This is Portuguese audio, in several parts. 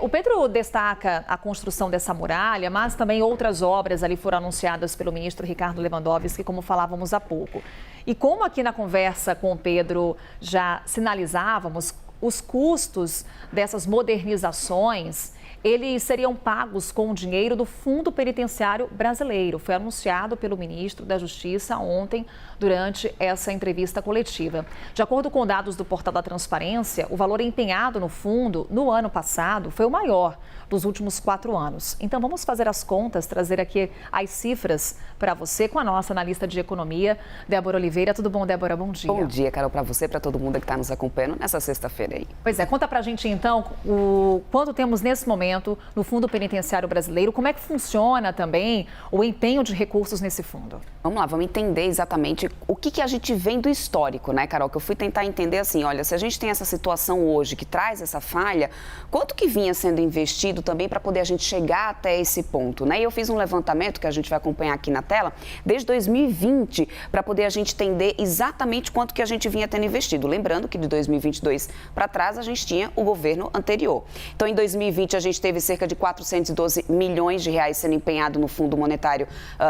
O Pedro destaca a construção dessa muralha, mas também outras obras ali foram anunciadas pelo ministro Ricardo Lewandowski, como falávamos há pouco. E como aqui na conversa com o Pedro já sinalizávamos, os custos dessas modernizações, eles seriam pagos com o dinheiro do Fundo Penitenciário Brasileiro. Foi anunciado pelo ministro da Justiça ontem, durante essa entrevista coletiva. De acordo com dados do Portal da Transparência, o valor empenhado no fundo no ano passado foi o maior dos últimos 4 anos. Então vamos fazer as contas, trazer aqui as cifras para você com a nossa analista de economia, Débora Oliveira. Tudo bom, Débora? Bom dia. Bom dia, Carol, para você, para todo mundo que está nos acompanhando nessa sexta-feira aí. Pois é, conta pra gente então o quanto temos nesse momento no Fundo Penitenciário Brasileiro, como é que funciona também o empenho de recursos nesse fundo? Vamos lá, vamos entender exatamente o que a gente vem do histórico, né, Carol? Que eu fui tentar entender assim, olha, se a gente tem essa situação hoje que traz essa falha, quanto que vinha sendo investido também para poder a gente chegar até esse ponto, né? E eu fiz um levantamento que a gente vai acompanhar aqui na tela, desde 2020, para poder a gente entender exatamente quanto que a gente vinha tendo investido. Lembrando que de 2022 para trás a gente tinha o governo anterior. Então, em 2020 a gente teve cerca de 412 milhões de reais sendo empenhado no Fundo Monetário,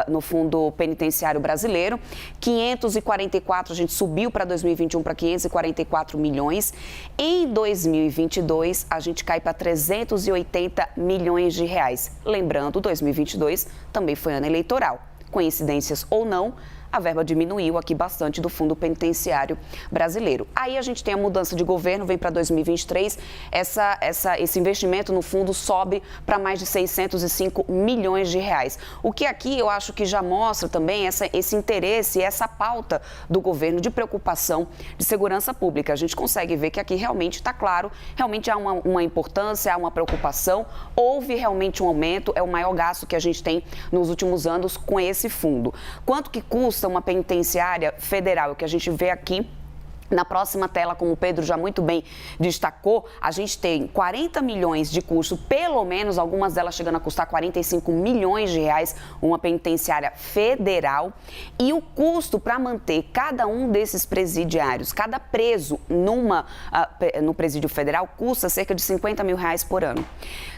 no Fundo Penitenciário Brasileiro. 544 a gente subiu para 2021 para 544 milhões. Em 2022 a gente cai para 380 milhões de reais. Lembrando, 2022 também foi ano eleitoral. Coincidências ou não, a verba diminuiu aqui bastante do Fundo Penitenciário Brasileiro. Aí a gente tem a mudança de governo, vem para 2023, esse investimento no fundo sobe para mais de 605 milhões de reais. O que aqui eu acho que já mostra também esse interesse, essa pauta do governo de preocupação de segurança pública. A gente consegue ver que aqui realmente está claro, realmente há uma importância, há uma preocupação, houve realmente um aumento, é o maior gasto que a gente tem nos últimos anos com esse fundo. Quanto que custa uma penitenciária federal, o que a gente vê aqui na próxima tela, como o Pedro já muito bem destacou, a gente tem 40 milhões de custo, pelo menos algumas delas chegando a custar 45 milhões de reais, uma penitenciária federal, e o custo para manter cada um desses presidiários, cada preso no presídio federal, custa cerca de 50 mil reais por ano.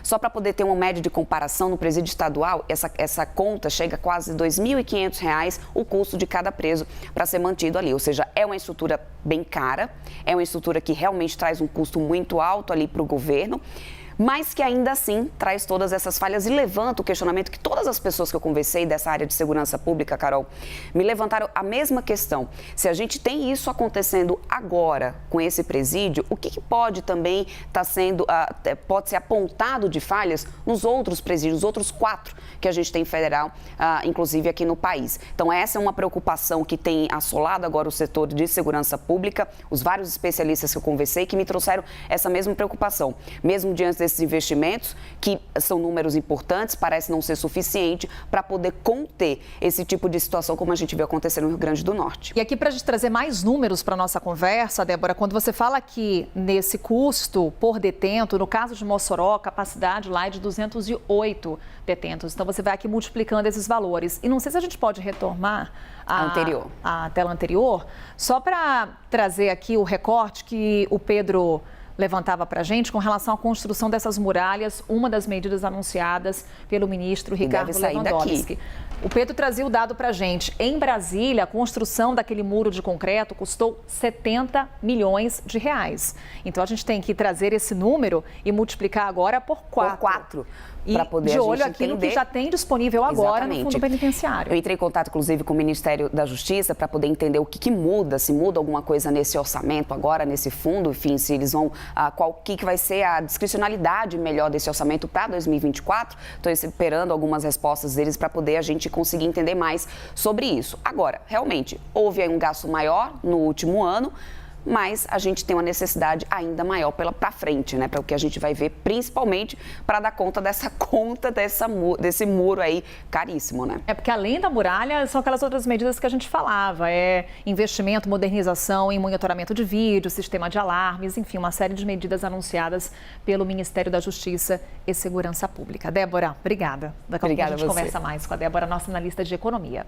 Só para poder ter uma média de comparação, no presídio estadual, essa conta chega a quase R$ 2.500 o custo de cada preso para ser mantido ali, ou seja, é uma estrutura bem cara, é uma estrutura que realmente traz um custo muito alto ali para o governo, mas que ainda assim traz todas essas falhas e levanta o questionamento que todas as pessoas que eu conversei dessa área de segurança pública, Carol, me levantaram a mesma questão. Se a gente tem isso acontecendo agora com esse presídio, o que pode também estar sendo, pode ser apontado de falhas nos outros presídios, os outros 4 que a gente tem federal, inclusive aqui no país. Então, essa é uma preocupação que tem assolado agora o setor de segurança pública, os vários especialistas que eu conversei que me trouxeram essa mesma preocupação, mesmo diante desses investimentos, que são números importantes, parece não ser suficiente para poder conter esse tipo de situação como a gente vê acontecer no Rio Grande do Norte. E aqui para a gente trazer mais números para a nossa conversa, Débora, quando você fala aqui nesse custo por detento, no caso de Mossoró, a capacidade lá é de 208 detentos. Então você vai aqui multiplicando esses valores. E não sei se a gente pode retomar a tela anterior, só para trazer aqui o recorte que o Pedro levantava para a gente com relação à construção dessas muralhas, uma das medidas anunciadas pelo ministro Ricardo Lewandowski. O Pedro trazia o dado para a gente. Em Brasília, a construção daquele muro de concreto custou 70 milhões de reais. Então, a gente tem que trazer esse número e multiplicar agora por 4. E poder de olho aqui no que já tem disponível agora no Fundo Penitenciário. Eu entrei em contato, inclusive, com o Ministério da Justiça para poder entender o que muda, se muda alguma coisa nesse orçamento agora, nesse fundo, enfim, se eles vão, o que vai ser a discricionalidade melhor desse orçamento para 2024. Estou esperando algumas respostas deles para poder a gente conseguir entender mais sobre isso. Agora, realmente, houve aí um gasto maior no último ano, mas a gente tem uma necessidade ainda maior para frente, né? Para o que a gente vai ver, principalmente para dar conta desse muro aí caríssimo, né? É porque além da muralha, são aquelas outras medidas que a gente falava, investimento, modernização em monitoramento de vídeo, sistema de alarmes, enfim, uma série de medidas anunciadas pelo Ministério da Justiça e Segurança Pública. Débora, obrigada. Daqui a pouco a gente conversa mais com a Débora, nossa analista de economia.